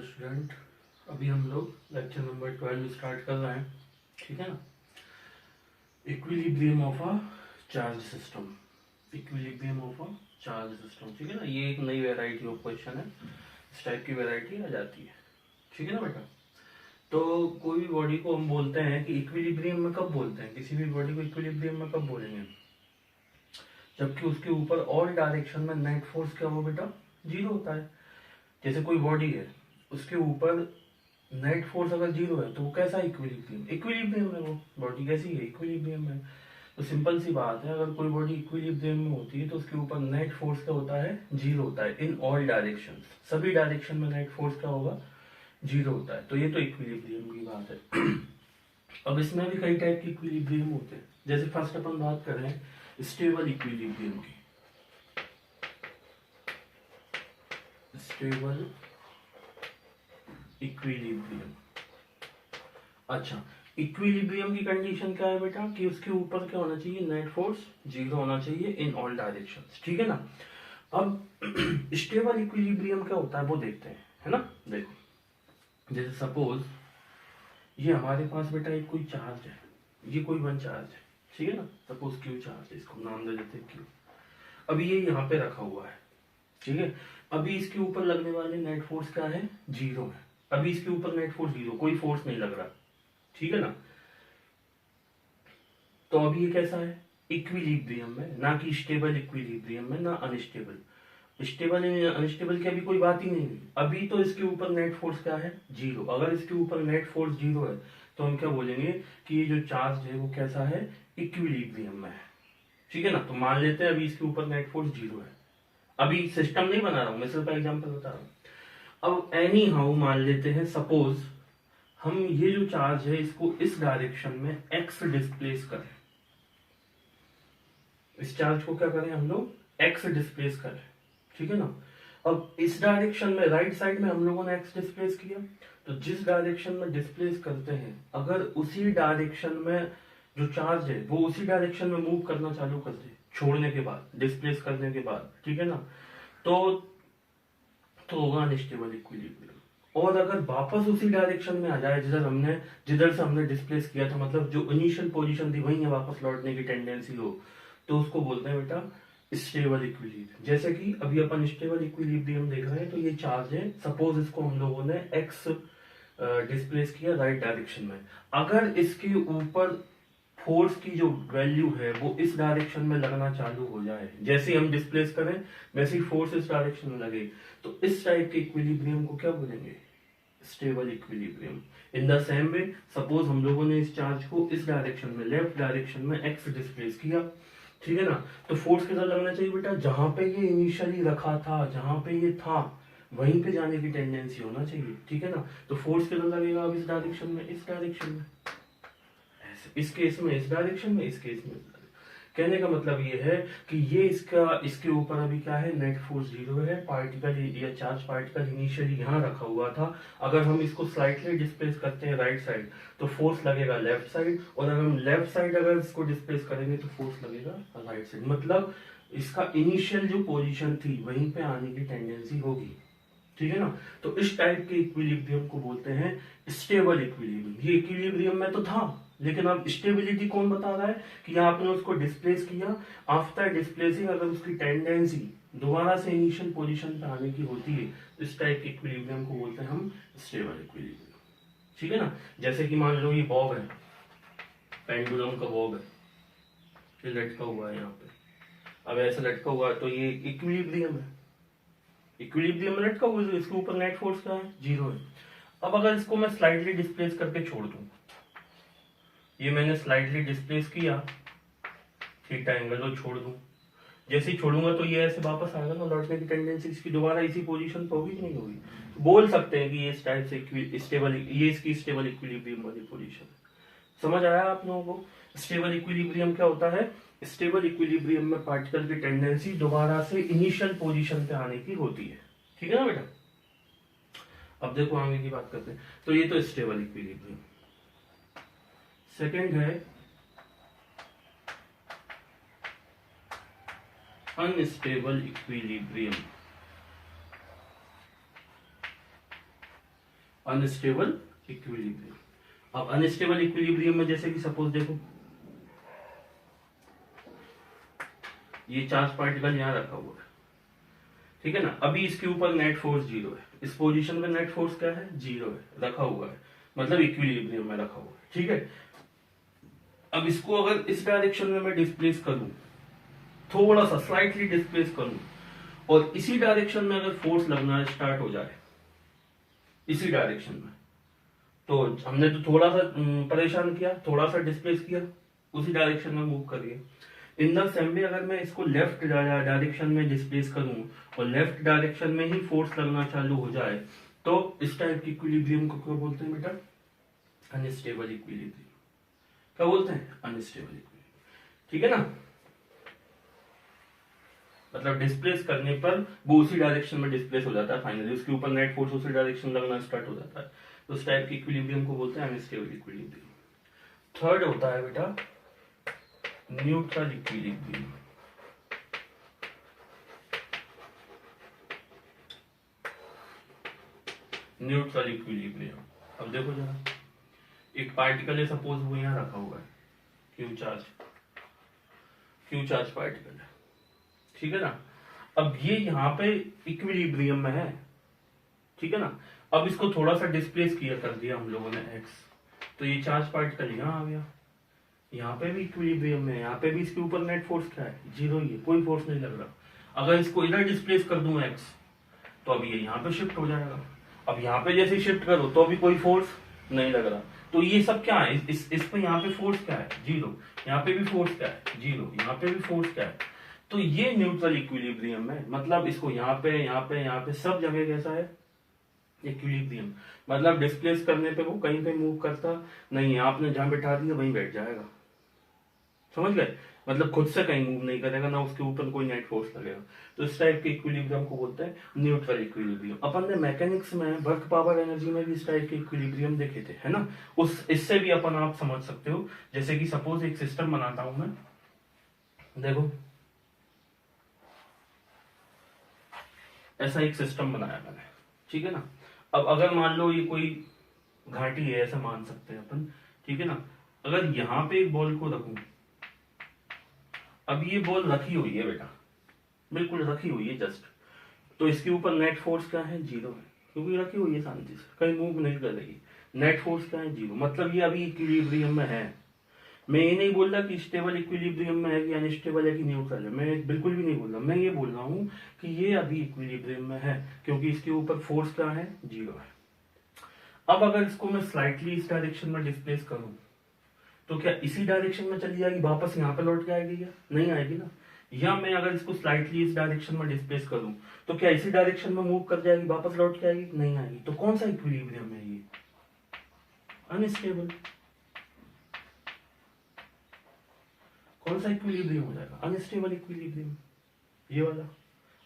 Student, अभी हम लोग लेक्चर नंबर 12 स्टार्ट कर रहे हैं। ठीक है ना। Equilibrium of a charge system, equilibrium of a charge system. ठीक है ना। ये एक नई वैरायटी ऑफ क्वेश्चन है, इस टाइप की वैरायटी आ जाती है। ठीक है ना बेटा। तो कोई भी बॉडी को हम बोलते हैं कि इक्विलिब्रियम में कब बोलते हैं, किसी भी बॉडी को इक्विलिब्रियम में कब बोलेंगे, जबकि उसके ऊपर ऑल डायरेक्शन में नेट फोर्स क्या हो बेटा, जीरो होता है। जैसे कोई बॉडी है, उसके ऊपर नेट फोर्स अगर जीरो है तो वो कैसा इक्विलिब्रियम, इक्विलिब्रियम है। वो बॉडी कैसी है, इक्विलिब्रियम है। तो सिंपल सी बात है, अगर कोई बॉडी इक्विलिब्रियम में होती है तो उसके ऊपर नेट फोर्स क्या होता है, जीरो होता है इन ऑल डायरेक्शन। सभी डायरेक्शन में नेट फोर्स क्या होगा, जीरो होता है। तो ये तो इक्विलिब्रियम की बात है। अब इसमें भी कई टाइप के इक्विलिब्रियम होते हैं। जैसे फर्स्ट अपन बात कर रहे हैं स्टेबल इक्विलिब्रियम की। Stable equilibrium. अच्छा, इक्विलिब्रियम की कंडीशन क्या है बेटा, कि उसके ऊपर क्या होना चाहिए, नेट फोर्स जीरो होना चाहिए इन ऑल डायरेक्शंस। ठीक है ना। अब स्टेबल इक्विलिब्रियम क्या होता है वो देखते हैं, है ना। देखो, जैसे सपोज ये हमारे पास बेटा एक कोई चार्ज है, ये कोई वन चार्ज है। ठीक है ना। सपोज क्यू चार्ज है, इसको नाम दे देते हैं क्यू। अभी ये यहाँ पे रखा हुआ है। ठीक है। अभी इसके ऊपर लगने वाले नेट फोर्स क्या है, जीरो है। अभी इसके ऊपर नेट फोर्स जीरो, कोई फोर्स नहीं लग रहा। ठीक है ना। तो अभी ये कैसा है, इक्विलिब्रियम में, ना कि स्टेबल इक्विलिब्रियम में, ना अनस्टेबल। स्टेबल अनस्टेबल की अभी कोई बात ही नहीं है। अभी तो इसके ऊपर नेट फोर्स क्या है, जीरो। अगर इसके ऊपर नेट फोर्स जीरो है तो हम क्या बोलेंगे कि ये जो चार्ज है वो कैसा है, इक्विलिब्रियम में है। ठीक है ना। तो मान लेते हैं अभी इसके ऊपर नेट फोर्स जीरो है। अभी सिस्टम नहीं बना रहा हूं मैं, सिर्फ एग्जांपल बता रहा हूं। अब एनी हाउ मान लेते हैं, सपोज हम ये जो चार्ज है इसको इस डायरेक्शन में एक्स डिस्प्लेस करें। इस चार्ज को क्या करें हम लोग, एक्स डिस्प्लेस करें। ठीक है ना। अब इस डायरेक्शन में राइट साइड में हम लोगों ने एक्स डिस्प्लेस किया, तो जिस डायरेक्शन में डिस्प्लेस करते हैं, अगर उसी डायरेक्शन में जो चार्ज है वो उसी डायरेक्शन में मूव करना चालू कर दे छोड़ने के बाद, डिस्प्लेस करने के बाद, ठीक है ना, तो होगा अनस्टेबल इक्विलिब्रियम। और अगर वापस उसी डायरेक्शन में आ जाए जिधर से हमने डिस्प्लेस किया था, मतलब जो इनिशियल पोजीशन थी वहीं वापस लौटने की टेंडेंसी हो, तो उसको बोलते हैं बेटा स्टेबल इक्विलिब्रियम। जैसे कि अभी अपन स्टेबल इक्विलिब्रियम देख रहे हैं, तो ये चार्ज है, सपोज इसको हम लोगों ने एक्स डिस्प्लेस किया राइट डायरेक्शन में। अगर इसके ऊपर फोर्स की जो वैल्यू है वो इस डायरेक्शन में लगना चालू हो जाए, जैसे हम डिस्प्लेस करें वैसे ही फोर्स इस डायरेक्शन में लगे, तो इस टाइप के इक्विलिब्रियम को क्या बोलेंगे, stable equilibrium. In the same way, suppose हम लोगों ने इस चार्ज को इस डायरेक्शन में, लेफ्ट डायरेक्शन में एक्स डिस्प्लेस किया। ठीक है ना। तो फोर्स किधर लगना चाहिए बेटा, जहां पे ये इनिशियली रखा था, जहां पे ये था वहीं पे जाने की टेंडेंसी होना चाहिए। ठीक है ना। तो फोर्स किधर लगेगा, अब इस डायरेक्शन में, इस डायरेक्शन में, इस केस में इस डायरेक्शन में, इस केस में। कहने का मतलब ये है कि ये इसके ऊपर अभी क्या है, नेट फोर्स जीरो है। पार्टिकल या चार्ज पार्टिकल इनिशियली यहाँ रखा हुआ था। अगर हम इसको स्लाइटली डिस्प्लेस करते हैं राइट साइड तो फोर्स लगेगा लेफ्ट साइड, और अगर हम लेफ्ट साइड अगर इसको डिस्प्लेस करेंगे तो फोर्स लगेगा राइट साइड। मतलब इसका इनिशियल जो पोजिशन थी वहीं पे आने की टेंडेंसी होगी। ठीक है ना। तो इस टाइप के इक्विलिब्रियम को बोलते हैं स्टेबल इक्विलिब्रियम। ये इक्विलिब्रियम में तो था, लेकिन अब स्टेबिलिटी कौन बता रहा है कि आपने उसको डिस्प्लेस किया, आफ्टर डिस्प्लेसिंग अगर उसकी टेंडेंसी दोबारा से इनिशियल पोजीशन पे आने की होती है, इस टाइप के इक्विलिब्रियम को बोलते हैं हम स्टेबल इक्विलिब्रियम। ठीक है ना। जैसे कि मान लो ये बॉब है, पेंडुलम का बॉब है, ये लटका हुआ है यहाँ पे। अब ऐसा लटका हुआ है तो ये इक्विलिब्रियम है। इक्विलिब्रियम में लटका हुआ है, इसके ऊपर नेट फोर्स क्या है, जीरो है। अब अगर इसको मैं स्लाइडली डिस्प्लेस करके छोड़ दूं, ये मैंने स्लाइडली डिस्प्लेस किया, थीटा एंगल को छोड़ दूं, जैसे ही छोड़ूंगा तो ये ऐसे वापस आएगा ना, लौटने की टेंडेंसी इसकी दोबारा इसी पोजीशन पे होगी कि नहीं होगी। तो बोल सकते हैं कि ये इस टाइप से स्टेबल, ये इसकी स्टेबल इक्विलिब्रियम वाली पोजीशन। समझ आया आप लोगों को। स्टेबल इक्विलिब्रियम क्या होता है, स्टेबल इक्विलिब्रियम में पार्टिकल की टेंडेंसी दोबारा से इनिशियल पोजीशन पे आने की होती है। ठीक है ना बेटा। अब देखो आगे की बात करते हैं। तो ये तो स्टेबल इक्विलिब्रियम। सेकेंड है अनस्टेबल इक्विलिब्रियम। Unstable equilibrium. अब अनस्टेबल इक्विलिब्रियम में जैसे कि सपोज देखो ये चार्ज पार्टिकल यहाँ रखा हुआ है, ठीक है ना। अभी इसके ऊपर नेट फोर्स 0 है, इस पोजीशन में नेट फोर्स क्या है 0 है, रखा हुआ है, मतलब इक्विलिब्रियम में रखा हुआ है, ठीक है। अब इसको अगर इस डायरेक्शन में मैं डिस्प्लेस करूं, थोड़ा सा स्लाइटली डिस्प्लेस करूं, और इसी डायरेक्शन में अगर फोर्स लगना स्टार्ट हो जाए इसी डायरेक्शन में, तो हमने तो थोड़ा सा परेशान किया, थोड़ा सा डिस्प्लेस किया, उसी डायरेक्शन में मूव करिए। इन द सेम वे अगर मैं इसको लेफ्ट डायरेक्शन में डिस्प्लेस करूं और लेफ्ट डायरेक्शन में ही फोर्स लगना चालू हो जाए, तो इस टाइप की इक्विलिब्रियम को क्या बोलते हैं बेटा, अनस्टेबल इक्विलिब्रियम। क्या बोलते हैं, अनस्टेबल इक्विलिब्रियम, ठीक है ना। मतलब डिस्प्लेस करने पर वो उसी डायरेक्शन में डिस्प्लेस हो जाता है, फाइनली उसके ऊपर नेट फोर्स उसी डायरेक्शन लगना स्टार्ट हो जाता है, तो उस टाइप की इक्विलिब्रियम को बोलते हैं अनस्टेबल इक्विलिब्रियम। थर्ड होता है बेटा न्यूट्रल इक्विलिब्रियम। न्यूट्रल इक्विलिब्रियम, अब देखो जरा, एक पार्टिकल है सपोज, वो यहां रखा हुआ है, क्यू चार्ज पार्टिकल है, ठीक है ना। अब ये यहाँ पे इक्विलिब्रियम में है, ठीक है ना। अब इसको थोड़ा सा डिस्प्लेस किया कर दिया हम लोगों ने एक्स, तो ये चार्ज पार्टिकल यहाँ आ गया, यहाँ पे भी इक्विलिब्रियम में, यहाँ पे भी इसके ऊपर नेट फोर्स क्या है 0 ही है, कोई फोर्स नहीं लग रहा। अगर इसको इधर डिस्प्लेस कर दूं एक्स, तो अभी ये यहाँ पे शिफ्ट हो जाएगा। अब यहाँ पे जैसे शिफ्ट करो तो अभी कोई फोर्स नहीं लग रहा, तो ये सब क्या है, इस पे यहाँ पे फोर्स क्या है 0, यहाँ पे भी फोर्स क्या है 0, यहाँ पे भी फोर्स क्या है, तो ये न्यूट्रल इक्विलिब्रियम है। मतलब इसको यहाँ पे सब जगह कैसा है इक्विलिब्रियम, मतलब डिस्प्लेस करने पे वो कहीं पे मूव करता नहीं है, आपने जहां बैठा दिया वहीं बैठ जाएगा, समझ गए। मतलब खुद से कहीं मूव नहीं करेगा, ना उसके ऊपर कोई नेट फोर्स लगेगा, तो इस टाइप के इक्विलिब्रियम को बोलते हैं न्यूट्रल इक्विलिब्रियम। अपन ने मैकेनिक्स में वर्क पावर एनर्जी में भी इस टाइप के इक्विलिब्रियम देखे थे, है ना। उस इससे भी अपन आप समझ सकते हो, जैसे कि सपोज एक सिस्टम बनाता हूं मैं, देखो ऐसा एक सिस्टम बनाया मैंने, ठीक है ना। अब अगर मान लो ये कोई घाटी है, ऐसा मान सकते हैं अपन, ठीक है ना। अगर यहां पे एक बॉल को रखूं, अब ये बॉल रखी हुई है बेटा, बिल्कुल रखी हुई है जस्ट, तो इसके ऊपर नेट फोर्स क्या है 0 है, क्योंकि रखी हुई है शांति से, कहीं मूव नहीं कर रही। नेट फोर्स क्या है 0, मतलब ये अभी इक्विलिब्रियम में है। मैं ये नहीं बोल रहा कि स्टेबल इक्विलिब्रियम में है कि अनस्टेबल है कि न्यूट्रल है, मैं बिल्कुल भी नहीं बोल रहा। मैं ये बोल रहा हूं कि ये अभी इक्विलिब्रियम में है, क्योंकि इसके ऊपर फोर्स क्या है 0 है। अब अगर इसको मैं स्लाइटली इस डायरेक्शन में डिस्प्लेस करूं, तो क्या इसी डायरेक्शन में चली जाएगी, वापस यहाँ पे लौट के आएगी क्या, नहीं आएगी ना। या मैं अगर इसको स्लाइटली इस डायरेक्शन में डिस्प्लेस करूं, तो क्या इसी डायरेक्शन में मूव कर जाएगी, वापस लौट के आएगी, नहीं आएगी। तो कौन सा इक्विलिब्रियम है ये, अनस्टेबल। कौन सा इक्विलिब्रियम हो जाएगा, अनस्टेबल इक्विलिब्रियम, ये वाला।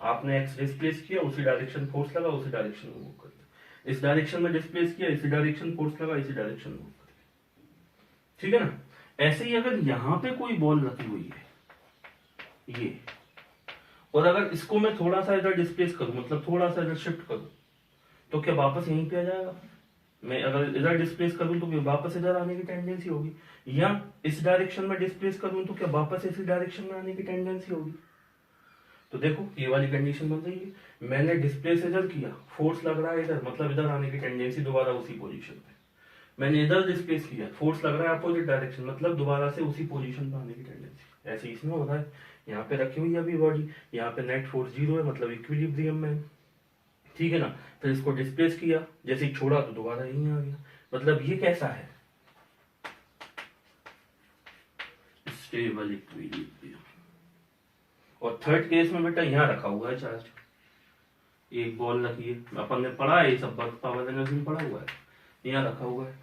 आपने एक्स डिस्प्लेस किया, उसी डायरेक्शन फोर्स लगा, उसी डायरेक्शन में मूव कर दिया। इस डायरेक्शन में डिस्प्लेस किया, इसी डायरेक्शन फोर्स लगा, इसी डायरेक्शन में मूव कर दिया, ठीक है ना। ऐसे ही अगर यहां पे कोई बॉल रखी हुई है ये, और अगर इसको मैं थोड़ा सा इधर डिस्प्लेस करूं, मतलब थोड़ा सा इधर शिफ्ट करूं, तो क्या वापस यहीं पे आ जाएगा। मैं अगर इधर डिस्प्लेस करूं तो क्या वापस इधर आने की टेंडेंसी होगी, या इस डायरेक्शन में डिस्प्लेस करूं तो क्या वापस इसी डायरेक्शन में आने की टेंडेंसी होगी। तो देखो ये वाली कंडीशन बन रही है, मैंने डिस्प्लेस इधर किया, फोर्स लग रहा है इधर, मतलब इधर आने की टेंडेंसी दोबारा उसी पोजीशन पे। मैंने इधर डिस्प्लेस किया, फोर्स लग रहा है अपोजिट डायरेक्शन, मतलब दोबारा से उसी पोजीशन पे आने की टेंडेंसी। ऐसे इसमें हो रहा है, यहाँ पे रखी हुई है अभी बॉडी, यहाँ पे नेट फोर्स 0 है, मतलब इक्विलिब्रियम में, ठीक है ना। फिर इसको डिस्प्लेस किया, जैसे ही छोड़ा तो दोबारा यहीं आ गया, मतलब ये कैसा है स्टेबल इक्विलिब्रियम। और थर्ड केस में बेटा यहाँ रखा हुआ है चार्ज, एक बॉल रखी है, अपन ने पढ़ा है ये सब, वर्क पावर एनर्जी में पढ़ा हुआ है, यहाँ रखा हुआ है।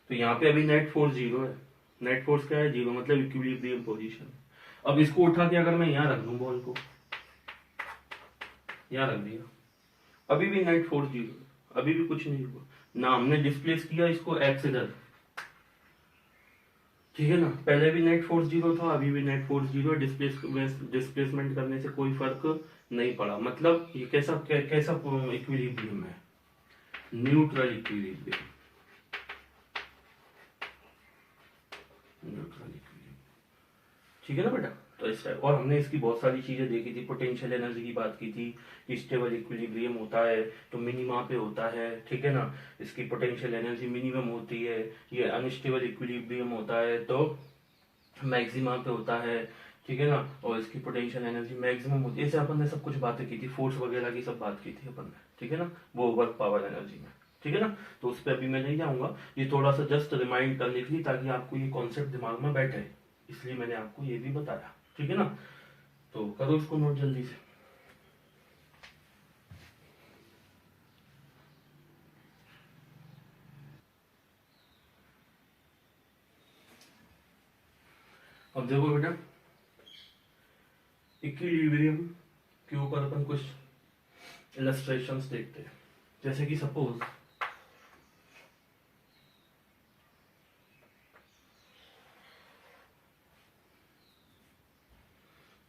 तो यहाँ पे अभी नेट फोर्स 0 है, नेट फोर्स क्या है 0, मतलब इक्विलिब्रियम पोजीशन। अब इसको उठा के अगर मैं यहाँ रख दूं, बॉल को यहाँ रख दिया, अभी भी नेट फोर्स 0, अभी भी कुछ नहीं हुआ ना। हमने डिस्प्लेस किया इसको एक्स इधर, ठीक है ना, पहले भी नेट फोर्स 0 था, अभी भी नेट फोर्स 0 है। डिस्प्लेसमेंट करने से कोई फर्क नहीं पड़ा, मतलब ये कैसा इक्विलिब्रियम है, न्यूट्रल इक्विलिब्रियम, न्यूट्रल इक्विलिब्रियम, ठीक है ना बेटा। तो इस टाइप, और हमने इसकी बहुत सारी चीजें देखी थी, पोटेंशियल एनर्जी की बात की थी कि स्टेबल इक्विलिब्रियम होता है तो मिनिमा पे होता है, ठीक है ना, इसकी पोटेंशियल एनर्जी मिनिमम होती है। ये अनस्टेबल इक्विलिब्रियम होता है तो मैक्सिमा पे होता है, ठीक है ना, और इसकी पोटेंशियल एनर्जी मैक्सिमम होती है। ऐसे अपन ने सब कुछ बातें की थी, फोर्स वगैरह की सब बात की थी अपन ने, ठीक है ना, वो वर्क पावर एनर्जी में, ठीक है ना। तो उस पर अभी मैं नहीं जाऊंगा, ये थोड़ा सा जस्ट रिमाइंड करने के लिए ताकि आपको ये कॉन्सेप्ट दिमाग में बैठे, इसलिए मैंने आपको ये भी बताया, ठीक है ना। तो करो इसको नोट जल्दी से। अब देखो बेटा, इक्विलिब्रियम के ऊपर अपन कुछ इलस्ट्रेशंस देखते हैं। जैसे कि सपोज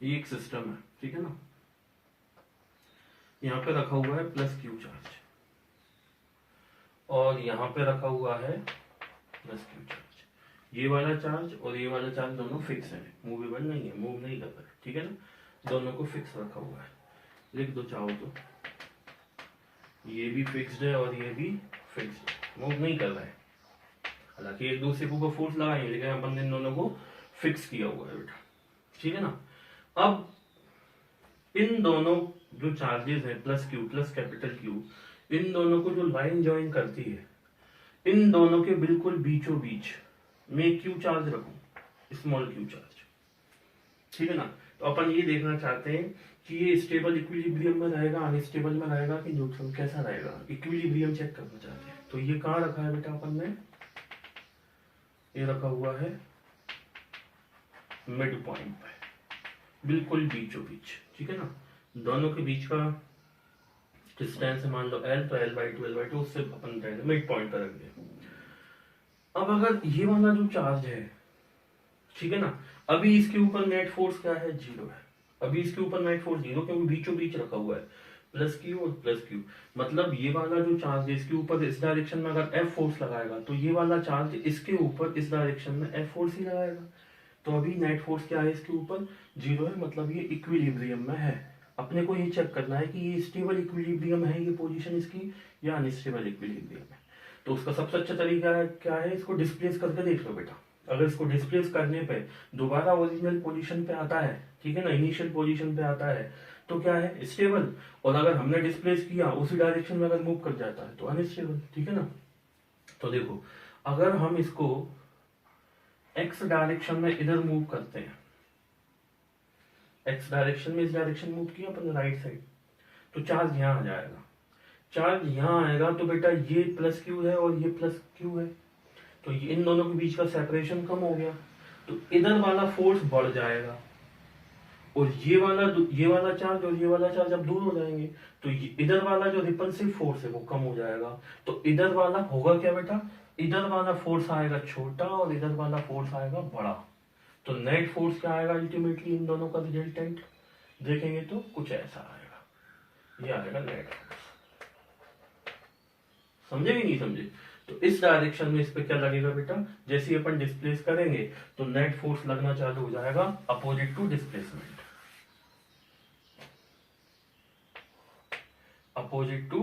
ये एक सिस्टम है, ठीक है ना, यहाँ पे रखा हुआ है प्लस क्यू चार्ज और यहाँ पे रखा हुआ है प्लस क्यू चार्ज। ये वाला चार्ज और ये वाला चार्ज दोनों फिक्स है, मूवेबल नहीं है, मूव नहीं कर रहा है, ठीक है ना, दोनों को फिक्स रखा हुआ है। लिख दो चाहो तो, ये भी फिक्स्ड है और ये भी फिक्स्ड है, मूव नहीं कर रहा है। हालांकि एक दूसरे के ऊपर फोर्स लगाएंगे लेकिन अपन ने इन दोनों को फिक्स किया हुआ है बेटा, ठीक है ना। अब इन दोनों जो चार्जेस है plus Q plus capital Q, इन दोनों को जो लाइन ज्वाइन करती है, इन दोनों के बिल्कुल बीचों बीच में क्यू चार्ज रखूं, स्मॉल क्यू चार्ज, ठीक है ना। तो अपन ये देखना चाहते हैं कि ये स्टेबल इक्विलिब्रियम में रहेगा, अनस्टेबल में रहेगा कि न्यूट्रल, कैसा रहेगा, इक्विलिब्रियम चेक करना चाहते हैं। तो ये कहाँ रखा है बेटा अपन ने, ये रखा हुआ है मिड पॉइंट पे, बिल्कुल बीचों बीच, ठीक है ना। दोनों के बीच का डिस्टेंस मान लो L, तो L/2 उससे अपन मिड पॉइंट पर रख दिया। अब अगर ये वाला जो चार्ज है, ठीक है ना, अभी इसके ऊपर नेट फोर्स क्या है, 0 है। अभी इसके ऊपर नेट फोर्स 0 क्योंकि बीचों बीच रखा हुआ है प्लस क्यू और प्लस क्यू। मतलब ये वाला जो चार्ज है इसके ऊपर इस डायरेक्शन में अगर F फोर्स लगाएगा तो ये वाला चार्ज इसके ऊपर इस डायरेक्शन में F फोर्स ही लगाएगा। तो अभी नेट फोर्स क्या है इसके ऊपर, 0 है, मतलब ये इक्विलिब्रियम में है। अपने को ये चेक करना है कि ये स्टेबल इक्विलिब्रियम है ये पोजीशन इसकी या अनस्टेबल इक्विलिब्रियम है। तो उसका सबसे अच्छा तरीका है क्या है, इसको डिस्प्लेस करके देख लो बेटा। अगर इसको डिस्प्लेस करने पे दोबारा ओरिजिनल पोजीशन पे आता है, ठीक है ना, इनिशियल पोजीशन पे आता है तो क्या है, स्टेबल। और अगर हमने डिस्प्लेस किया उसी डायरेक्शन में अगर मूव कर जाता है तो अनस्टेबल, ठीक है ना। तो देखो, अगर हम इसको एक्स डायरेक्शन में इधर मूव करते हैं, एक्स डायरेक्शन में इस डायरेक्शन मूव किया अपन राइट साइड, तो चार्ज यहां आ जाएगा। चार्ज यहां आएगा तो बेटा ये प्लस क्यू है और ये प्लस क्यू है, तो ये इन दोनों के बीच का सेपरेशन कम हो गया, तो इधर वाला फोर्स बढ़ जाएगा और ये वाला चार्ज और ये वाला चार्ज अब दूर हो जाएंगे, तो इधर वाला जो रिपल्सिव फोर्स है वो कम हो जाएगा। तो इधर वाला होगा क्या बेटा, इधर वाला फोर्स आएगा छोटा और इधर वाला फोर्स आएगा बड़ा। तो नेट फोर्स क्या आएगा अल्टीमेटली इन दोनों का रिजल्टेंट देखेंगे तो कुछ ऐसा आएगा, ये आएगा नेट फोर्स। समझे कि नहीं समझे। तो इस डायरेक्शन में इस पे क्या लगेगा बेटा, जैसे ही अपन डिस्प्लेस करेंगे तो नेट फोर्स लगना चालू हो जाएगा opposite to displacement, opposite to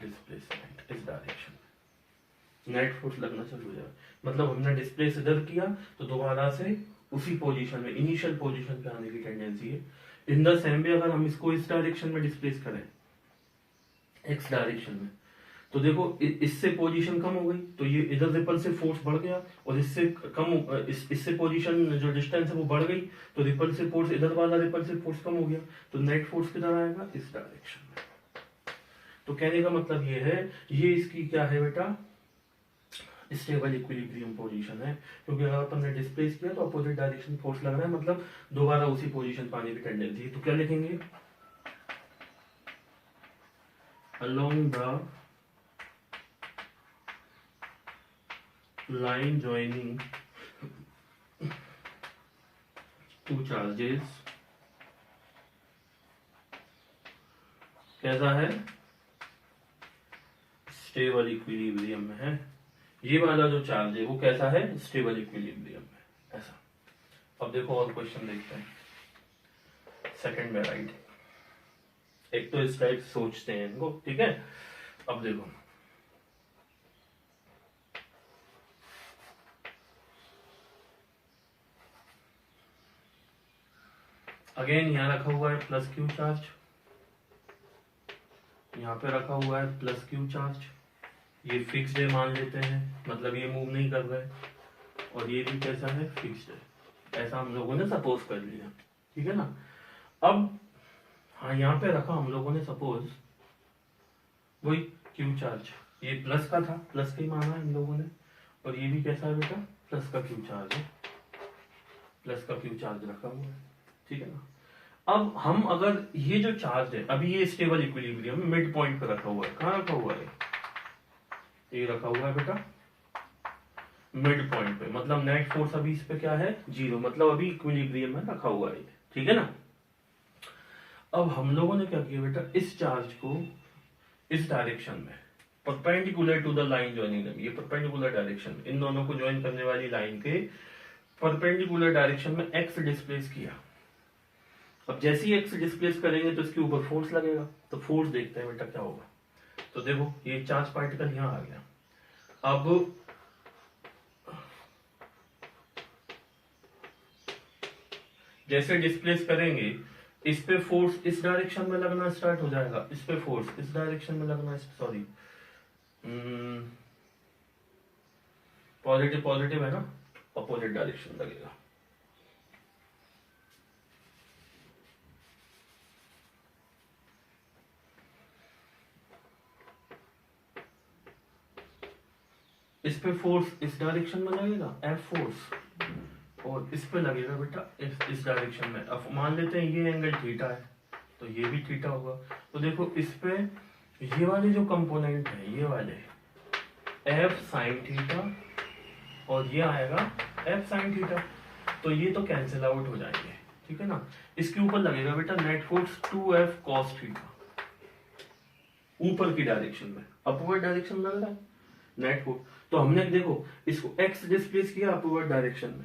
displacement. इस डायरेक्शन में नेट फोर्स लगना चालू हो जाएगा, मतलब हमने डिस्प्लेस इधर किया तो दोबारा से उसी पोजीशन में, इनिशियल पोजीशन पे आने की टेंडेंसी है। इन द सेम वे अगर हम इसको इस डायरेक्शन में डिस्प्लेस करें, एक्स डायरेक्शन में, तो देखो इससे पोजीशन कम हो गई तो ये इधर रिपल्सिव फोर्स बढ़ गया, और इससे कम इससे पोजीशन जो डिस्टेंस है वो बढ़ गई, तो रिपल्सिव फोर्स, इधर वाला रिपल्सिव फोर्स कम हो गया, तो नेट फोर्स किधर आएगा, इस डायरेक्शन में। तो कहने का मतलब ये है, ये इसकी क्या है बेटा, स्टेबल इक्विलिब्रियम पोजीशन है, क्योंकि अगर अपन ने डिस्प्लेस किया तो अपोजिट डायरेक्शन फोर्स लग रहा है, मतलब दोबारा उसी पोजीशन पाने की टेंडेंसी है। तो क्या लिखेंगे, along the line joining two charges कैसा है, स्टेबल इक्विलिब्रियम में है। ये वाला जो चार्ज है वो कैसा है, स्टेबल इक्विलिब्रियम में, ऐसा। अब देखो और क्वेश्चन देखते हैं। सेकंड में राइट, एक तो इस टाइप सोचते हैं इनको, ठीक है। अब देखो अगेन यहां रखा हुआ है प्लस क्यू चार्ज, यहाँ पे रखा हुआ है प्लस क्यू चार्ज, ये फिक्स्ड है मान लेते हैं, मतलब ये मूव नहीं कर रहा है, और ये भी कैसा है, फिक्स्ड है, ऐसा हम लोगों ने सपोज कर लिया, ठीक है ना। अब हाँ यहाँ पे रखा हम लोगों ने सपोज वही क्यू चार्ज, ये प्लस का था, प्लस का ही माना है हम लोगों ने, और ये भी कैसा है बेटा, प्लस का क्यू चार्ज है, प्लस का क्यू चार्ज रखा हुआ है, ठीक है ना। अब हम अगर ये जो चार्ज है, अभी ये स्टेबल इक्विलिब्रियम मिड पॉइंट पे रखा हुआ है, कहाँ रखा हुआ है, ये रखा हुआ है बेटा मिड पॉइंट पे, मतलब नेट फोर्स अभी इस पे क्या है, 0, मतलब अभी इक्विलिब्रियम में रखा हुआ है, ठीक है ना। अब हम लोगों ने क्या किया बेटा, इस चार्ज को इस डायरेक्शन में perpendicular to the line joining them, ये परपेंडिकुलर डायरेक्शन, इन दोनों को ज्वाइन करने वाली लाइन के परपेंडिकुलर डायरेक्शन में एक्स डिस्प्लेस किया। अब जैसे ही एक्स डिस्प्लेस करेंगे तो इसके ऊपर फोर्स लगेगा, तो फोर्स देखते हैं बेटा क्या होगा। तो देखो ये चार्ज पार्टिकल यहां आ गया, अब जैसे डिस्प्लेस करेंगे इस पे फोर्स इस डायरेक्शन में लगना स्टार्ट हो जाएगा, इस पे फोर्स इस डायरेक्शन में लगना, सॉरी पॉजिटिव पॉजिटिव है ना, अपोजिट डायरेक्शन लगेगा। इस पे फोर्स इस डायरेक्शन में लगेगा, एफ फोर्स, और इस पे लगेगा बेटा इस डायरेक्शन में। अब मान लेते हैं ये एंगल थीटा है, तो ये भी थीटा होगा। तो देखो इस पे ये वाले जो कंपोनेंट है, ये वाले एफ साइन थीटा, और ये आएगा एफ साइन थीटा, तो ये तो कैंसिल आउट हो जाएंगे, ठीक है ना। इसके ऊपर लगेगा बेटा net force 2f cos theta, ऊपर की डायरेक्शन में, अपवर्ड डायरेक्शन लग रहा है नेट फोर्स। तो हमने देखो इसको x डिस्प्लेस किया अपवर्ड डायरेक्शन में,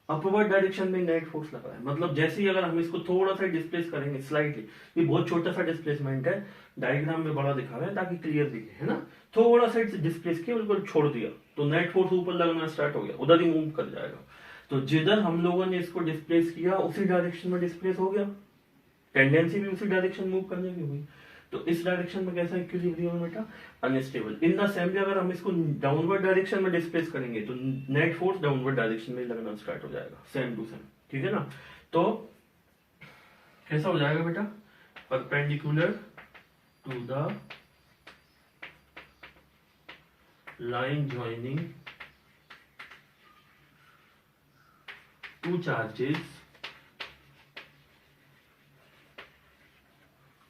अपवर्ड डायरेक्शन में नेट फोर्स लग रहा है, मतलब जैसे ही अगर हम इसको थोड़ा सा डिस्प्लेस करेंगे स्लाइटली, ये बहुत छोटा सा डिस्प्लेसमेंट है, डायग्राम में बड़ा दिखा रहा है ताकि क्लियर दिखे, है ना। थोड़ा सा डिस्प्लेस किया, बिल्कुल छोड़ दिया, तो नेट फोर्स ऊपर लगना स्टार्ट हो गया, उधर ही मूव कर जाएगा। तो जिधर हम लोगों ने इसको डिस्प्लेस किया उसी डायरेक्शन में डिस्प्लेस हो गया, टेंडेंसी भी उसी डायरेक्शन मूव करने की हुई। तो इस डायरेक्शन में कैसा इक्विलिब्रियम है बेटा, unstable. In the same way अगर हम इसको डाउनवर्ड डायरेक्शन में डिस्प्लेस करेंगे तो नेट फोर्स डाउनवर्ड डायरेक्शन में लगना स्टार्ट हो जाएगा, सेम टू सेम, ठीक है ना। तो कैसा हो जाएगा बेटा, perpendicular to the line joining two charges,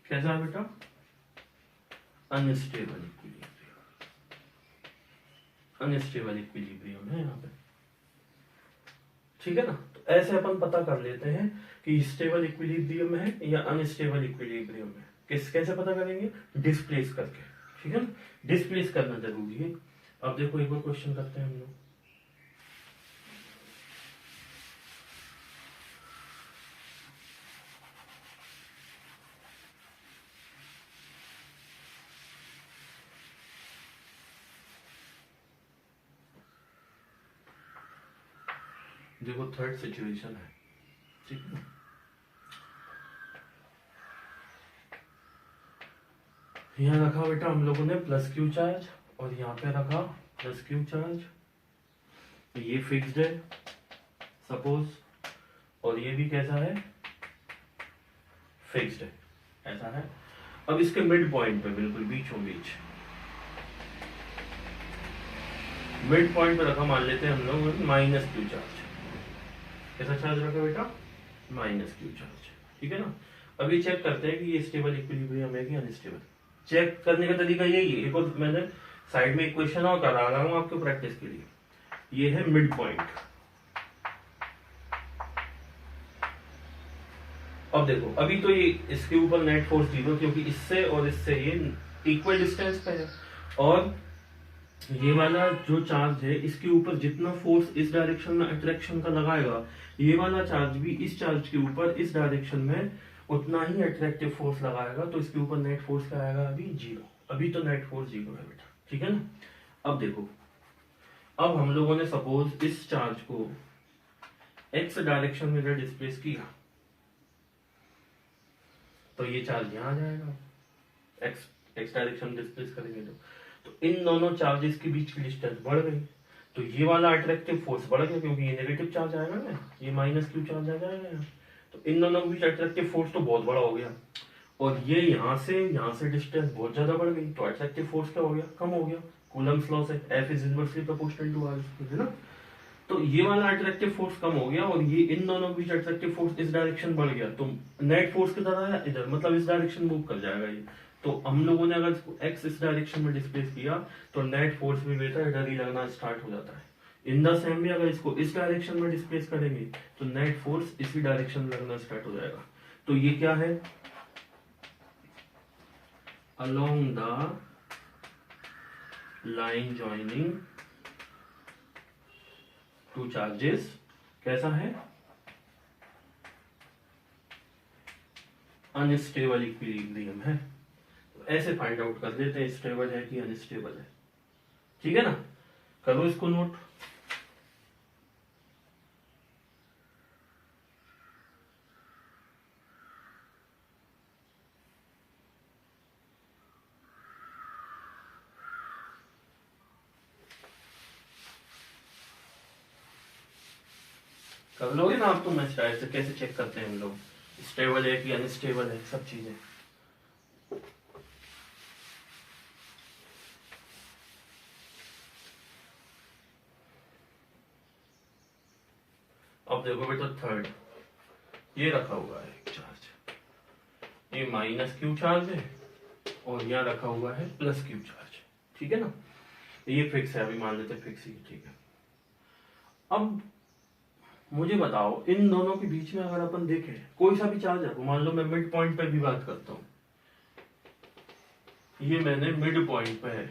कैसा है बेटा, अनस्टेबल इक्विलिब्रियम, अनस्टेबल इक्विलिब्रियम है यहाँ पे, ठीक है ना। तो ऐसे अपन पता कर लेते हैं कि स्टेबल इक्विलिब्रियम है या अनस्टेबल इक्विलिब्रियम है, कैसे पता करेंगे, डिस्प्लेस करके, ठीक है ना, डिस्प्लेस करना जरूरी है। अब देखो एक और क्वेश्चन करते हैं हम लोग। देखो थर्ड सिचुएशन है, ठीक है। यहाँ रखा बेटा हम लोगों ने प्लस क्यू चार्ज, और यहाँ पे रखा प्लस क्यू चार्ज, ये फिक्स्ड है सपोज, और ये भी कैसा है, फिक्स्ड है, ऐसा है। अब इसके मिड पॉइंट पे, बिल्कुल बीचों बीच मिड पॉइंट पे रखा, मान लेते हैं हम लोग माइनस क्यू चार्ज। कैसा चार्ज रखा बेटा, माइनस क्यू चार्ज, ठीक है ना। अभी चेक करते हैं कि ये स्टेबल इक्विलिब्रियम है कि अनस्टेबल। चेक करने का तरीका यही है, एक और मैंने साइड में एक क्वेश्चन और करा रहा हूं आपके प्रैक्टिस के लिए। ये है मिड पॉइंट। अब देखो अभी तो ये इसके ऊपर नेट फोर्स 0, क्योंकि इससे और इससे ये इक्वल डिस्टेंस पे है, और ये वाला जो चार्ज है इसके ऊपर जितना फोर्स इस डायरेक्शन में अट्रैक्शन का लगाएगा, ये वाला चार्ज भी इस चार्ज के ऊपर इस डायरेक्शन में उतना ही अट्रैक्टिव फोर्स लगाएगा। तो इसके ऊपर नेट फोर्स क्या आएगा? अभी जीरो। अभी तो नेट फोर्स जीरो है बेटा, ठीक है ना। अब देखो, अब हम लोगों ने सपोज इस चार्ज को एक्स डायरेक्शन में डिस्प्लेस किया, तो ये चार्ज यहां आ जाएगा। एक्स डायरेक्शन डिस्प्लेस करेंगे तो इन दोनों चार्जेस के बीच की डिस्टेंस बढ़ गई, तो ये वाला अट्रैक्टिव फोर्स बढ़ गया क्योंकि ये नेगेटिव चार्ज आएगा ना, ये माइनस क्यू चार्ज आ जाएगा यहाँ। तो इन दोनों के बीच अट्रैक्टिव फोर्स तो बहुत बड़ा हो गया, और ये यहाँ से डिस्टेंस बहुत ज्यादा बढ़ गई, तो अट्रैक्टिव फोर्स क्या हो गया? कम हो गया। कूलम्स लॉ से F is inversely proportional to R, है ना। तो ये वाला अट्रैक्टिव फोर्स कम हो गया और ये इन दोनों के बीच अट्रैक्टिव फोर्स इस डायरेक्शन बढ़ गया, तो नेट फोर्स किधर आया? इधर, मतलब इस डायरेक्शन मूव कर जाएगा ये। तो हम लोगों ने अगर इसको एक्स इस डायरेक्शन में डिस्प्लेस किया तो नेट फोर्स भी बेटा इधर ही लगना स्टार्ट हो जाता है। इन द सेम वे अगर इसको इस डायरेक्शन में डिस्प्लेस करेंगे तो नेट फोर्स इसी डायरेक्शन में लगना स्टार्ट हो जाएगा। तो ये क्या है? Along the line joining two charges कैसा है? अनस्टेबल इक्विलिब्रियम है। तो ऐसे फाइंड आउट कर लेते हैं स्टेबल है कि अनस्टेबल है, ठीक है ना। करो इसको नोट। कर लोगे ना आप? तो मैं शायद से कैसे चेक करते हैं हम लोग स्टेबल है कि अनस्टेबल है, सब चीजें। अब देखो बेटा, थर्ड ये रखा हुआ है चार्ज, ये माइनस क्यू चार्ज है और यहाँ रखा हुआ है प्लस क्यू चार्ज, ठीक है ना। ये फिक्स है, अभी मान लेते हैं फिक्स ही, ठीक है। अब मुझे बताओ, इन दोनों के बीच में अगर अपन देखें कोई सा भी चार्ज है, मान लो मैं मिड पॉइंट पे भी बात करता हूं, ये मैंने मिड पॉइंट पे है,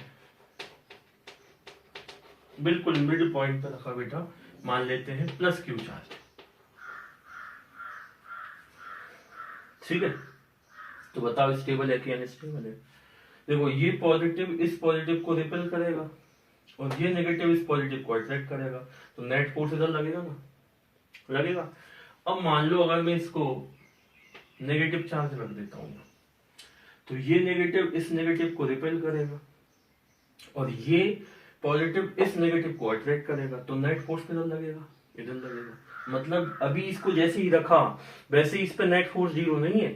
बिल्कुल मिड पॉइंट पे रखा बेटा, मान लेते हैं प्लस क्यू चार्ज, ठीक है। तो बताओ स्टेबल है कि अनस्टेबल है? देखो, ये पॉजिटिव इस पॉजिटिव को रिपेल करेगा और ये नेगेटिव इस पॉजिटिव को अट्रैक्ट करेगा, तो नेट फोर्स इधर लगेगा ना, लगेगा। अब मान लो अगर मैं इसको नेगेटिव चार्ज रख देता हूं, तो ये नेगेटिव इस नेगेटिव को रिपेल करेगा और ये पॉजिटिव इस नेगेटिव को अट्रैक्ट करेगा, तो नेट फोर्स किधर लगेगा? इधर लगेगा। मतलब अभी इसको जैसे ही रखा वैसे ही इस पे नेट फोर्स जीरो नहीं है।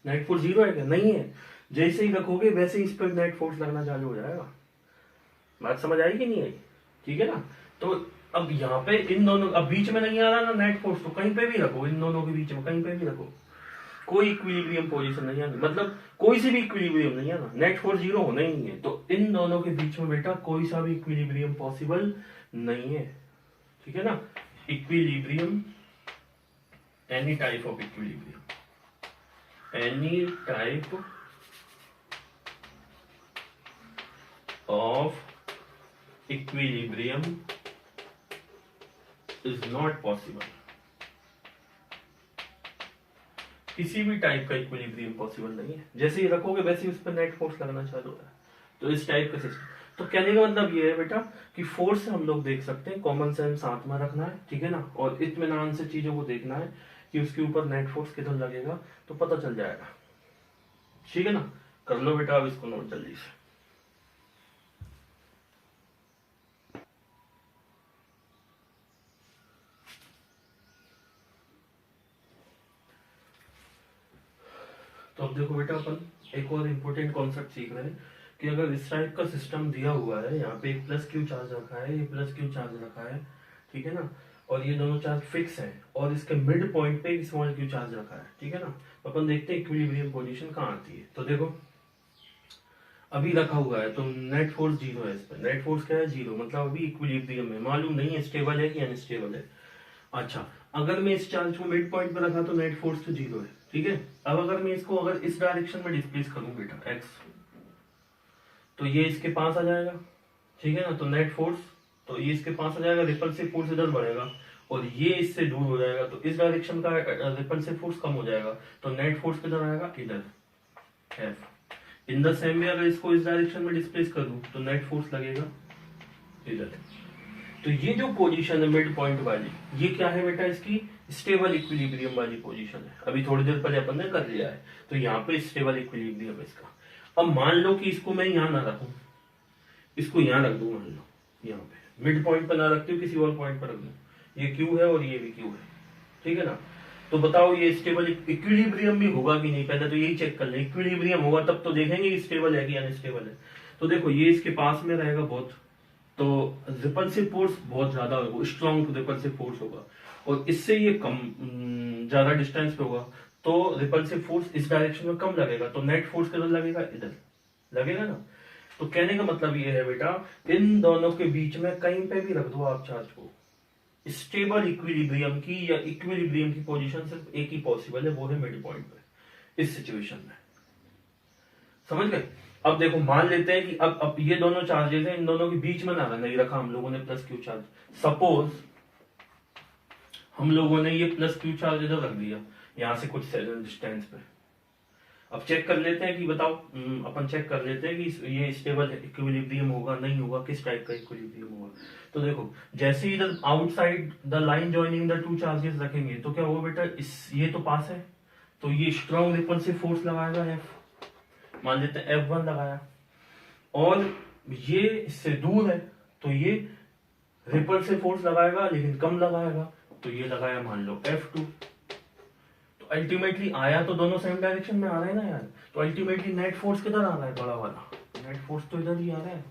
नेट फोर्स जीरो है क्या? नहीं है। जैसे ही रखोगे वैसे ही इस पर नेट फोर्स लगना चालू हो जाएगा। बात समझ आई कि नहीं आई? ठीक है ना। तो अब यहाँ पे इन दोनों, अब बीच में नहीं आ रहा ना नेट फोर्स, तो कहीं पे भी रखो, इन दोनों के बीच में कहीं पे भी रखो, कोई इक्विलिब्रियम पोजीशन नहीं है, मतलब कोई सी भी इक्विलिब्रियम नहीं है ना, नेट फोर्स जीरो होना ही नहीं है। तो इन दोनों के बीच में बेटा कोई सा भी इक्विलिब्रियम पॉसिबल नहीं है, ठीक है ना। Equilibrium, any type of equilibrium, any type of equilibrium is not possible. किसी भी टाइप का इक्विलिब्रियम पॉसिबल नहीं है, जैसे ही रखोगे वैसे ही उस पर नेट फोर्स लगना चालू होता है। तो इस टाइप का सिस्टम, तो कहने का मतलब ये है बेटा कि फोर्स हम लोग देख सकते हैं, कॉमन सेंस साथ में रखना है, ठीक है ना, और इत्मीनान से चीजों को देखना है कि उसके ऊपर नेट फोर्स किधर लगेगा, तो पता चल जाएगा, ठीक है ना। कर लो बेटा अब इसको नोट जल्दी से। तो अब देखो बेटा, अपन एक और इम्पोर्टेंट कॉन्सेप्ट सीख रहे हैं कि अगर इस टाइप का सिस्टम दिया हुआ है, यहाँ पे एक प्लस क्यू चार्ज रखा है, ये प्लस क्यू चार्ज रखा है, ठीक है ना, और ये दोनों चार्ज फिक्स है और इसके मिड पॉइंट पे एक स्मॉल क्यू चार्ज रखा है, ठीक है ना। तो अपन देखते हैं इक्विलिब्रियम पोजीशन कहाँ आती है। तो देखो अभी रखा हुआ है तो नेट फोर्स जीरो है, इस पर नेट फोर्स क्या है? जीरो, मतलब अभी इक्विलिब्रियम है, मालूम नहीं है स्टेबल है कि अनस्टेबल है। अच्छा, अगर मैं इस चार्ज को मिड पॉइंट पर रखा तो नेट फोर्स तो जीरो है, ठीक है। अब अगर मैं इसको अगर इस डायरेक्शन में डिस्प्लेस करूं बेटा एक्स, तो ये इसके पास आ जाएगा, ठीक है ना। तो नेट फोर्स, तो ये इसके पास हो जाएगा, रिपल्सिव फोर्स इधर बढ़ेगा और ये इससे दूर हो जाएगा, तो इस डायरेक्शन का रिपल्सिव फोर्स कम हो जाएगा, तो नेट फोर्स किधर आएगा, इधर F. In the same way अगर इसको इस डायरेक्शन में डिस्प्लेस कर दूं तो नेट फोर्स लगेगा इधर। तो ये जो पोजीशन है मिड पॉइंट वाली, ये क्या है बेटा, इसकी स्टेबल इक्विलिब्रियम वाली पोजीशन है। अभी थोड़ी देर पहले अपन ने कर लिया है, तो यहाँ पे स्टेबल इक्विलिब्रियम है इसका। अब मान लो कि इसको मैं यहाँ ना रखूं, इसको यहाँ रख दूं, मान लो यहाँ पे मिड पॉइंट पर ना रखती हूँ, किसी और पॉइंट पर रख दूं, ये क्यू है और ये भी क्यू है, ठीक है ना। तो बताओ ये स्टेबल इक्विलिब्रियम भी होगा कि नहीं, पहले तो यही चेक कर ले। इक्विलिब्रियम होगा तब तो देखेंगे कि स्टेबल है कि अनस्टेबल है। तो देखो ये इसके पास में रहेगा बहुत, तो रिपल्सिव फोर्स बहुत ज्यादा होगा, स्ट्रॉन्ग रिपल्सिव फोर्स होगा, और इससे ये कम ज्यादा डिस्टेंस पे होगा, तो रिपल्सिव फोर्स इस डायरेक्शन में कम लगेगा, तो नेट फोर्स किधर लगेगा, इधर लगेगा ना। तो कहने का मतलब ये है बेटा, इन दोनों के बीच में कहीं पे भी रख दो आप चार्ज को, स्टेबल इक्विलिब्रियम की या इक्विलिब्रियम की पोजीशन सिर्फ एक ही पॉसिबल है, वो है मिड पॉइंट पे, इस सिचुएशन में। समझ गए। अब देखो मान लेते हैं कि अब ये दोनों चार्जेस हैं, इन दोनों के बीच में ना नहीं रखा हम लोगों ने प्लस क्यू चार्ज। सपोज हम लोगों ने ये प्लस क्यू चार्ज इधर रख दिया, यहां से कुछ डिस्टेंस पे। अब चेक कर लेते हैं कि बताओ, अपन चेक कर लेते हैं कि ये स्टेबल इक्विलिब्रियम होगा नहीं होगा, किस टाइप का इक्विलिब्रियम होगा। तो देखो जैसे ही इधर outside the line joining the two charges रखेंगे तो क्या होगा बेटा, इस ये तो पास है, तो ये स्ट्रॉन्ग रिपल्सिव फोर्स लगाएगा एफ, मान लेते हैं F1 लगाया, और ये इससे दूर है तो ये रिपल्सिव फोर्स लगाएगा लेकिन कम लगाएगा, तो ये लगाया मान लो F2। तो अल्टीमेटली आया तो दोनों सेम डायरेक्शन में आ रहे हैं ना यार, तो अल्टीमेटली नेट फोर्स किधर आ रहा है, बड़ा वाला नेट फोर्स तो इधर ही आ रहा है,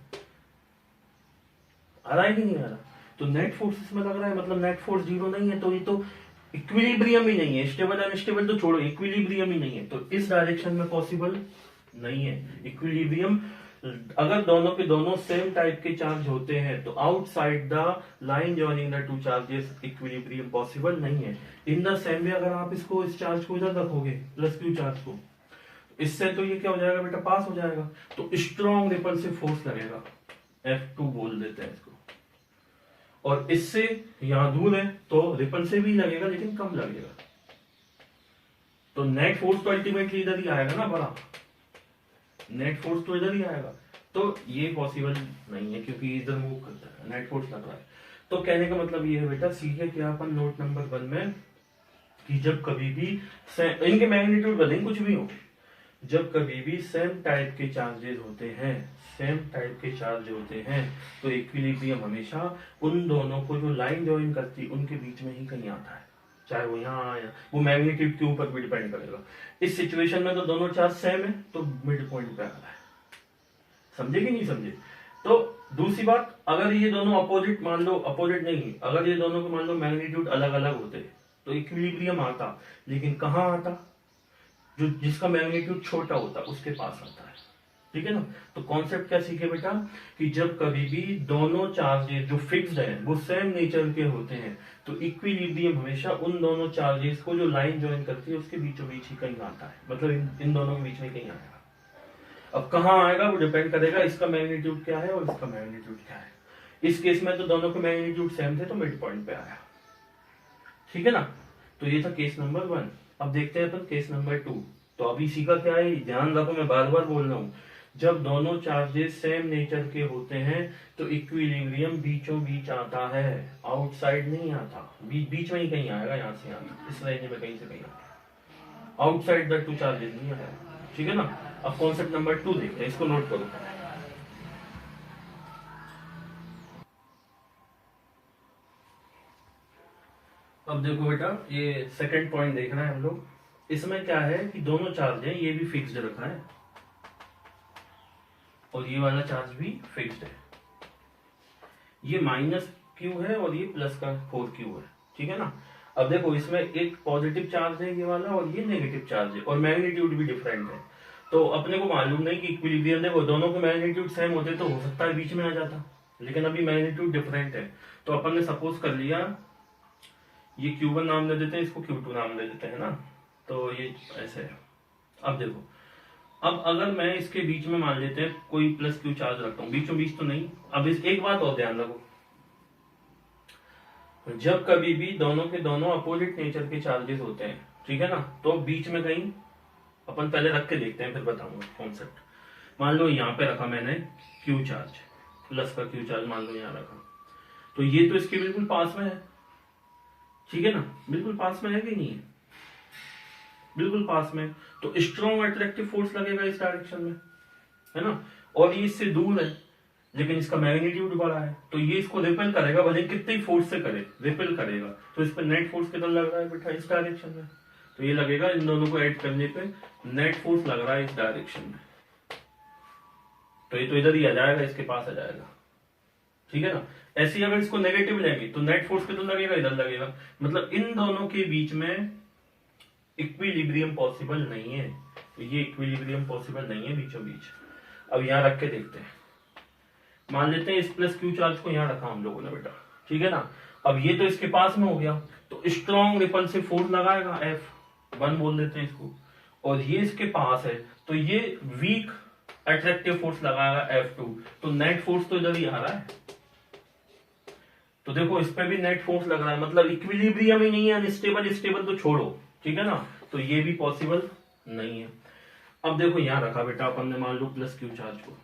आ रहा है कि नहीं आ रहा। तो नेट फोर्स इसमें लग रहा है, मतलब नेट फोर्स जीरो नहीं है, तो ये तो इक्विलिब्रियम ही नहीं है, स्टेबल अनस्टेबल तो छोड़ो, इक्विलिब्रियम ही नहीं है, तो इस डायरेक्शन में पॉसिबल नहीं है इक्विलिब्रियम। अगर दोनों के दोनों सेम टाइप के चार्ज होते हैं तो outside the line joining the two charges equilibrium possible नहीं है। इन द सेम वे अगर आप इसको, इस चार्ज को इधर रखोगे प्लस क्यू चार्ज को, इससे तो ये क्या हो जाएगा बेटा, पास हो जाएगा, तो स्ट्रॉन्ग रिपल्सिव फोर्स लगेगा, F2 बोल देते हैं इसको, और इससे यहां दूर है तो रिपल्सिव ही लगेगा लेकिन कम लगेगा, तो नेट फोर्स तो अल्टीमेटली इधर ही आएगा ना बड़ा, नेट फोर्स तो इधर ही आएगा, तो ये पॉसिबल नहीं है क्योंकि इधर मूव करता है, नेट फोर्स लग रहा है। तो कहने का मतलब ये है बेटा, सीखे क्या अपन नोट नंबर 1 में कि जब कभी भी इनके मैग्नीट्यूड बदलेंगे कुछ भी हो, जब कभी भी सेम टाइप के चार्जेस होते हैं, सेम टाइप के चार्ज होते हैं, तो इक्विलिब्रियम हमेशा उन दोनों को जो लाइन ज्वाइन करती उनके बीच में ही कहीं आता है, चाहे वो यहाँ आया, वो मैग्नीट्यूड के ऊपर भी डिपेंड करेगा। इस सिचुएशन में तो दोनों चार्ज सेम है तो मिड पॉइंट पे आ रहा है, समझे कि नहीं समझे। तो दूसरी बात, अगर ये दोनों अपोजिट, मान लो अपोजिट नहीं, अगर ये दोनों के मान लो मैग्नीट्यूड अलग अलग होते तो इक्विलिब्रियम आता, लेकिन कहाँ आता, जो जिसका मैग्नीट्यूड छोटा होता उसके पास आता है, ठीक है ना। तो कॉन्सेप्ट क्या सीखे बेटा, कि जब कभी भी दोनों चार्जेस जो फिक्स्ड हैं वो सेम नेचर के होते हैं तो इक्विलिब्रियम हमेशा उन दोनों चार्जेस को जो लाइन ज्वाइन करती है उसके बीचों बीच ही कहीं आता है, मतलब इन दोनों के बीच में कहीं आएगा। अब कहाँ आएगा वो डिपेंड करेगा इसका मैग्नीट्यूड क्या है और इसका मैग्नीट्यूड क्या है। इस केस में तो दोनों के मैग्नीट्यूड सेम थे तो मिड पॉइंट पे आया, ठीक है ना। तो ये था केस नंबर 1। अब देखते हैं अपन केस नंबर 2। तो अभी इसी का क्या है, ध्यान रखो, मैं बार बार बोल रहा हूं, जब दोनों चार्जेस सेम नेचर के होते हैं तो इक्विलिब्रियम बीचों बीच आता है, आउटसाइड नहीं आता, बीच में ही कहीं आएगा, यहां से यहां इस रेंज में कहीं से कहीं आता, आउटसाइड द टू चार्जेस नहीं आएगा, ठीक है ना। अब कॉन्सेप्ट नंबर 2 देखते हैं, इसको नोट करो। अब देखो बेटा, ये सेकंड पॉइंट देखना है हम लोग। इसमें क्या है कि दोनों चार्ज है, ये भी फिक्स्ड रखा है और ये वाला चार्ज भी फिक्स्ड है, ये माइनस क्यू है और ये प्लस का 4q है, ठीक है ना। अब देखो इसमें एक पॉजिटिव चार्ज है ये वाला और ये नेगेटिव चार्ज है और मैग्नीट्यूड भी डिफरेंट है, तो अपने को मालूम नहीं कि इक्विलिब्रियम, देखो दोनों के मैग्नीट्यूड सेम होते तो हो सकता है बीच में आ जाता, लेकिन अभी मैग्नीट्यूड डिफरेंट है, तो अपन ने सपोज कर लिया ये Q1 नाम दे देते हैं, इसको Q2 नाम दे देते हैं ना, तो ये ऐसे है। अब देखो अब अगर मैं इसके बीच में मान लेते हैं कोई प्लस क्यू चार्ज रखता हूं, बीचों बीच तो नहीं। अब इस एक बात और ध्यान रखो, जब कभी भी दोनों के दोनों अपोजिट नेचर के चार्जेस होते हैं, ठीक है ना, तो बीच में कहीं अपन पहले रख के देखते हैं फिर बताऊंगा कॉन्सेप्ट। मान लो यहाँ पे रखा मैंने क्यू चार्ज, प्लस का क्यू चार्ज मान लो यहाँ रखा, तो ये तो इसके बिल्कुल पास में है, ठीक है ना, बिल्कुल पास में है कि नहीं है, बिल्कुल पास में। तो स्ट्रॉन्ग अट्रैक्टिव फोर्स लगेगा इस डायरेक्शन में, है ना, और ये इससे दूर है लेकिन इसका मैग्नीट्यूड बड़ा है, तो ये इसको रिपेल करेगा, भले कितनी फोर्स से करे रिपेल करेगा। तो इस पर नेट फोर्स कितना लग रहा है बेटा इस डायरेक्शन में, तो ये लगेगा, इन दोनों को ऐड करने पे नेट फोर्स लग रहा है इस डायरेक्शन में, तो ये तो इधर ही आ जाएगा, इसके पास आ जाएगा, ठीक है ना। ऐसे ही अगर इसको नेगेटिव लेंगे तो नेट फोर्स कितना लगेगा, इधर लगेगा, मतलब इन दोनों के बीच में इक्विलिब्रियम पॉसिबल नहीं है, तो ये इक्विलिब्रियम पॉसिबल नहीं है बीचों बीच। अब यहां रख के देखते हैं, मान लेते हैं इस प्लस क्यू चार्ज को यहां रखा हम लोगों ने बेटा, ठीक है ना। अब ये तो इसके पास में हो गया, तो स्ट्रॉन्ग रिपल्सिव फोर्स लगाएगा F1 बोल देते हैं इसको, और ये इसके पास है तो ये वीक अट्रैक्टिव फोर्स लगाएगा F2, तो नेट फोर्स तो इधर ही आ रहा है, तो देखो इस पे भी नेट फोर्स लग रहा है, मतलब इक्विलिब्रियम ही नहीं है, अनस्टेबल, स्टेबल तो छोड़ो, ठीक है ना, तो ये भी पॉसिबल नहीं है। अब देखो यहां रखा बेटा अपन ने मान लो प्लस क्यू चार्ज को,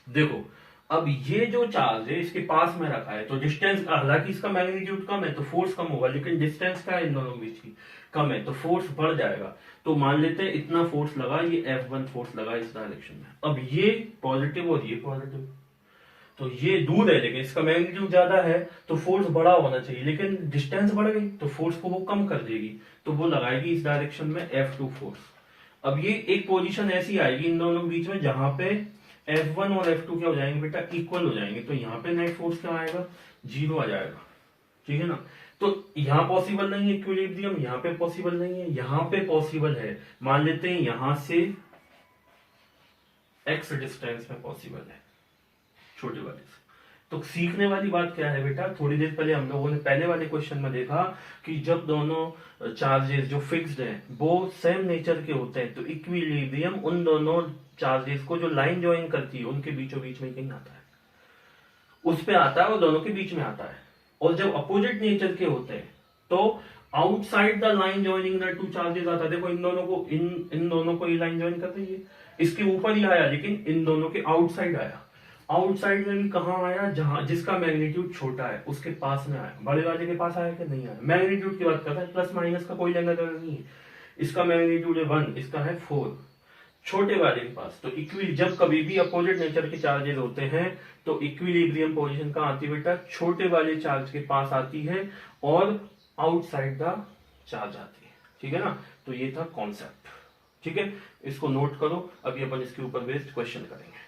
देखो अब ये जो चार्ज है इसके पास में रखा है, तो डिस्टेंस, हालांकि इसका मैग्नीट्यूड कम है तो फोर्स कम होगा, लेकिन डिस्टेंस क्या है इन दोनों के बीच की, कम है, तो फोर्स बढ़ जाएगा। तो मान लेते हैं इतना फोर्स लगा, ये F1 फोर्स लगा इस डायरेक्शन में, अब ये पॉजिटिव और ये पॉजिटिव, तो ये दूर है लेकिन इसका मैग्नीट्यूड ज्यादा है, तो फोर्स बड़ा होना चाहिए, लेकिन डिस्टेंस बढ़ गई तो फोर्स को वो कम कर देगी, तो वो लगाएगी इस डायरेक्शन में F2 फोर्स। अब ये एक पोजीशन ऐसी आएगी इन दोनों के बीच में जहां पे F1 और F2 क्या हो जाएंगे बेटा, इक्वल हो जाएंगे, तो यहाँ पे नेट फोर्स क्या आएगा, 0 आ जाएगा, ठीक है ना। तो यहाँ पॉसिबल नहीं है इक्विलिब्रियम, यहाँ पे पॉसिबल नहीं है, यहाँ पे पॉसिबल है, मान लेते हैं यहां से x डिस्टेंस में पॉसिबल है, छोटे वाले से। तो सीखने वाली बात क्या है बेटा, थोड़ी देर पहले हम लोगों ने पहले वाले क्वेश्चन में देखा कि जब दोनों चार्जेस जो फिक्स्ड हैं वो सेम नेचर के होते हैं, तो इक्विलिब्रियम उन दोनों चार्जेस को जो लाइन ज्वाइन करती है उनके बीचों बीच में कहीं आता है, उस पे आता है और दोनों के बीच में आता है। और जब अपोजिट नेचर के होते हैं तो outside the line joining the two charges आता है। देखो इन दोनों को ये लाइन ज्वाइन कर रही है, इसके ऊपर ही आया लेकिन इन दोनों के आउटसाइड आया, आउटसाइड में भी कहां आया, जहां जिसका मैग्नीट्यूड छोटा है उसके पास में आया, बड़े वाले के पास आया कि नहीं आया, मैग्नीट्यूड की बात करता है, प्लस माइनस का कोई लेना देना नहीं है, इसका मैग्नीट्यूड है 1, इसका है 4, छोटे वाले के पास। तो जब कभी भी अपोजिट नेचर के चार्जेस होते हैं तो इक्विलिब्रियम पोजीशन कहां आती है बेटा, छोटे वाले चार्ज के पास आती है और आउटसाइड द चार्ज आती है, ठीक है ना। तो ये था कॉन्सेप्ट, ठीक है, इसको नोट करो, अभी अपन इसके ऊपर बेस्ड क्वेश्चन करेंगे।